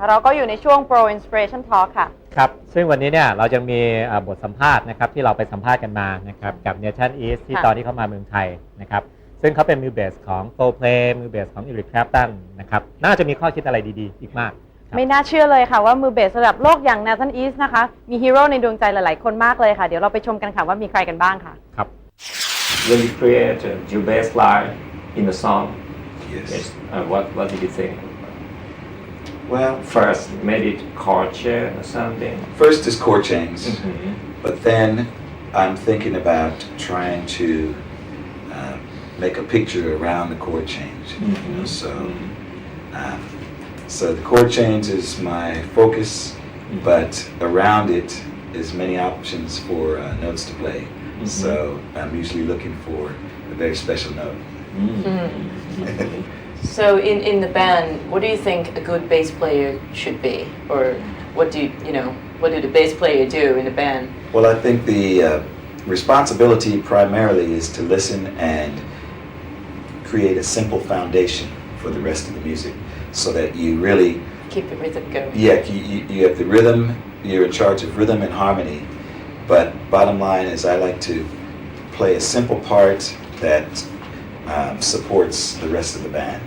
เราก็อยู่ในช่วง Pro Inspiration Talk ค่ะครับซึ่งวันนี้เนี่ยเราจะมีบทสัมภาษณ์นะครับที่เราไปสัมภาษณ์กันมานะครับกับ Nation East ที่ตอนที่เขามาเมืองไทยนะครับซึ่งเขาเป็นมือเบสของ Foreplay มือเบสของ Eric Clapton นะครับน่าจะมีข้อคิดอะไรดีๆอีกมากไม่น่าเชื่อเลยค่ะว่ามือเบสระดับโลกอย่าง Nathan East นะคะมีฮีโร่ในดวงใจหลายๆคนมากเลยค่ะเดี๋ยวเราไปชมกันค่ะว่ามีใครกันบ้างค่ะครับ When you create your bass line in the song, Yes. what did you think? Well, First, maybe chord chain or something. first is chord change, Mm-hmm. but then I'm thinking about trying to make a picture around the chord change. You know, so the chord change is my focus, but around it is many options for notes to play. So I'm usually looking for a very special note. So in the band, what do you think a good bass player should be, or what do the bass player do in the band? Well, I think the responsibility primarily is to listen and create a simple foundation for the rest of the music, so that you really Keep the rhythm going. you have the rhythm. You're in charge of rhythm and harmony, but bottom line is I like to play a simple part that supports the rest of the band.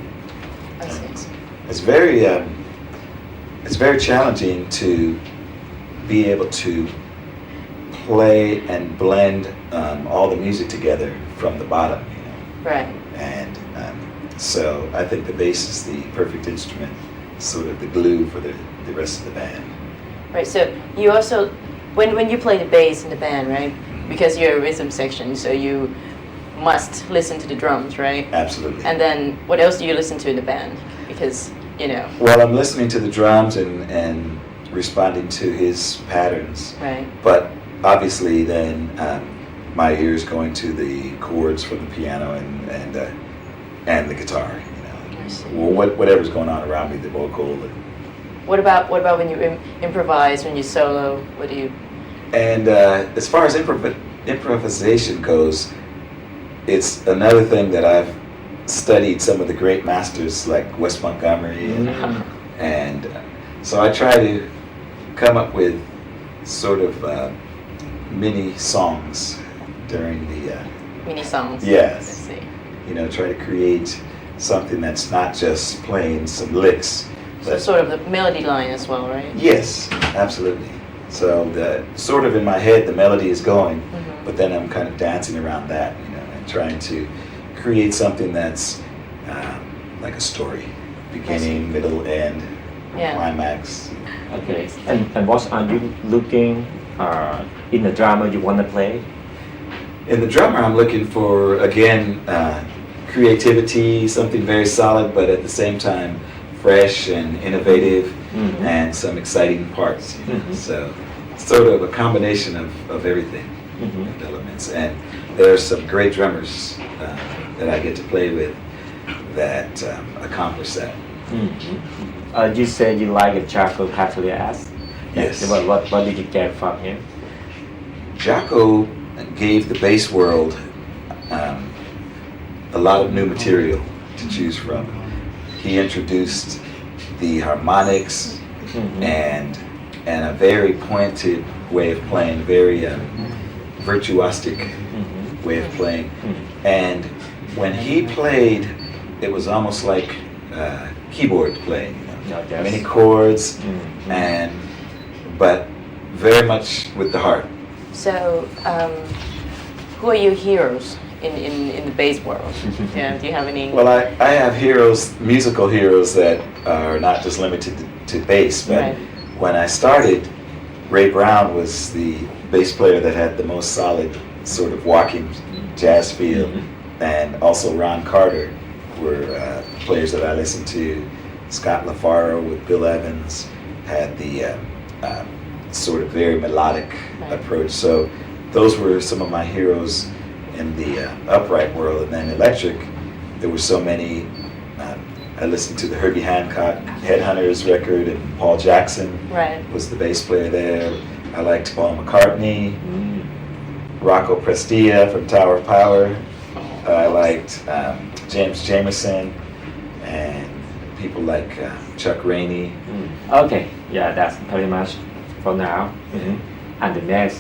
I see. It's very challenging to be able to play and blend all the music together from the bottom, you know. Right. And so I think the bass is the perfect instrument, sort of the glue for the rest of the band. Right. So you also, when you play the bass in the band, right? Because you're a rhythm section, so you must listen to the drums, right? Absolutely. And then what else do you listen to in the band? Because Well, I'm listening to the drums and responding to his patterns. Right. But obviously, then my ears going to the chords from the piano and the guitar. You know, I see. well, whatever's going on around me, the vocal. What about when you improvise, when you solo? What do you? And as far as improvisation goes, it's another thing that I've studied some of the great masters like Wes Montgomery, and so I try to come up with sort of mini songs during the Mini songs. Yes. I see. you know, try to create something that's not just playing some licks. So sort of the melody line as well, right? Yes, absolutely. So the sort of in my head the melody is going, but then I'm kind of dancing around that, you know, and trying to create something that's like a story, beginning, middle, end, Yeah. climax. Okay. And what are you looking in the drama you want to play? In the drummer, I'm looking for, again, creativity, something very solid, but at the same time, fresh and innovative, and some exciting parts. You know? So, sort of a combination of everything, of elements. And there are some great drummers that I get to play with that accomplish that. You said you like Jaco Pastorius. Yes. What did you get from him? Jaco gave the bass world a lot of new material to choose from. He introduced the harmonics and a very pointed way of playing, very virtuosic way of playing. And when he played, it was almost like keyboard playing, you know, Yes. many chords, but very much with the heart. So, who are your heroes in the bass world? Yeah. Do you have any? Well, I have heroes, musical heroes that are not just limited to bass, but Right. when I started, Ray Brown was the bass player that had the most solid sort of walking jazz feel, and also Ron Carter were players that I listened to. Scott LaFaro with Bill Evans had the sort of very melodic approach. So those were some of my heroes in the upright world. And then electric, there were so many. I listened to the Herbie Hancock Headhunters record, and Paul Jackson Right. was the bass player there. I liked Paul McCartney, Rocco Prestia from Tower of Power. I liked James Jamerson, and people like Chuck Rainey. Okay, yeah, that's pretty much for now. And the next,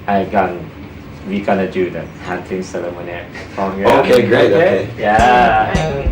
we're gonna do the hunting ceremony from here. Okay, great, okay. Yeah.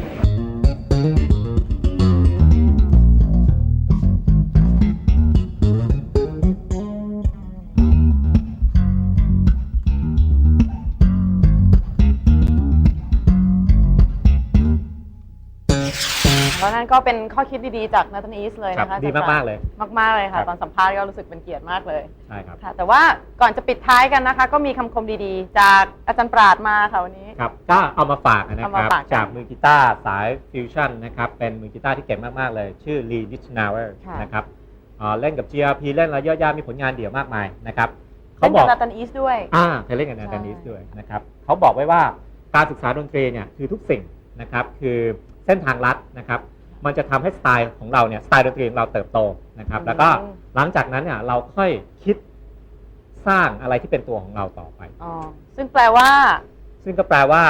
แล้วนั่นก็เป็นข้อคิดดีๆจากนาธานอีสเลย ครับ นะคะ ดีมากๆเลย มากๆเลยค่ะ ครับ ตอนสัมภาษณ์ก็รู้สึกเป็นเกียรติมากเลย ใช่ครับ ค่ะแต่ว่าก่อนจะปิดท้ายกันนะคะ ก็มีคำคมดีๆ จากอาจารย์ปราดมาค่ะวันนี้ ครับก็เอามาฝากนะ เอา ค มา รับ ฝากกัน จากมือกีตาร์สายฟิวชั่นนะครับเป็นมือกีตาร์ที่เก่งมากๆเลย ชื่อลีดิชนาเวอร์ ค่ะ นะครับเล่นกับ GRP เล่นแล้วเยอะแยะมีผลงานเดี่ยวมากมายนะครับ เล่ เขา น บ กั อบ ก นาธานอีสด้วย เคยเล่นกับนาธานอีส ใช่ ด้วยนะครับเขาบอกไว้ว่าการศึกษาดนตรีเนี่ยคือทุกสิ่งนะครับคือเส้นทางลัดนะครับมันจะทำให้สไตล์ของเราเนี่ยสไตล์ดนตรีของเราเติบโตนะครับแล้วก็หลังจากนั้นเนี่ยเราค่อยคิดสร้างอะไรที่เป็นตัวของเราต่อไป อ๋อซึ่งแปลว่า ซึ่งก็แปลว่า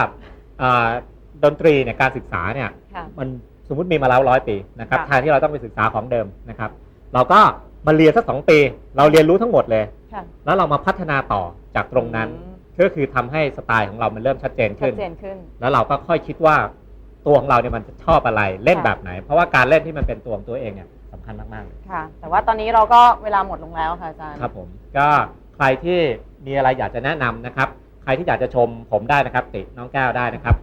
ดนตรีเนี่ยการศึกษาเนี่ย ค่ะ มันสมมุติมีมาแล้ว100 ปีนะครับ ค่ะ แทนที่เราต้องไปศึกษาของเดิมนะครับเราก็มาเรียนสัก2 ปีเราเรียนรู้ทั้งหมดเลย ค่ะ แล้วเรามาพัฒนาต่อจากตรงนั้น อืม ก็คือทำให้สไตล์ของเรามันเริ่มชัดเจน ชั ขึ้ ด น เจนขึ้น แล้วเราก็ค่อยคิดว่าตัวของเราเนี่ยมันจะชอบอะไรเล่น ค่ะ แบบไหน เพราะว่าการเล่นที่มันเป็นตัวของตัวเองเนี่ยสำคัญมากๆเลย ค่ะ แต่ว่าตอนนี้เราก็เวลาหมดลงแล้วค่ะอาจารย์ ครับผมก็ใครที่มีอะไรอยากจะแนะนำนะครับ ใครที่อยากจะชมผมได้นะครับติน้องแก้วได้นะครับ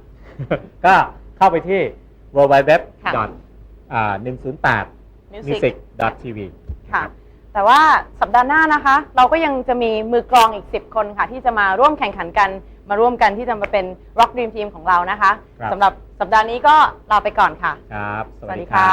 ก็เข้าไปที่ www.108music.tv ค่ะ แต่ว่าสัปดาห์หน้านะคะ เราก็ยังจะมีมือกลองอีก 10 คนค่ะ ที่จะมาร่วมแข่งขันกัน มาร่วมกันที่จะมาเป็น Rock Dream Team ของเรานะคะ ครับ สำหรับสัปดาห์นี้ก็ลาไปก่อนค่ะ ครับ สวัสดีค่ะ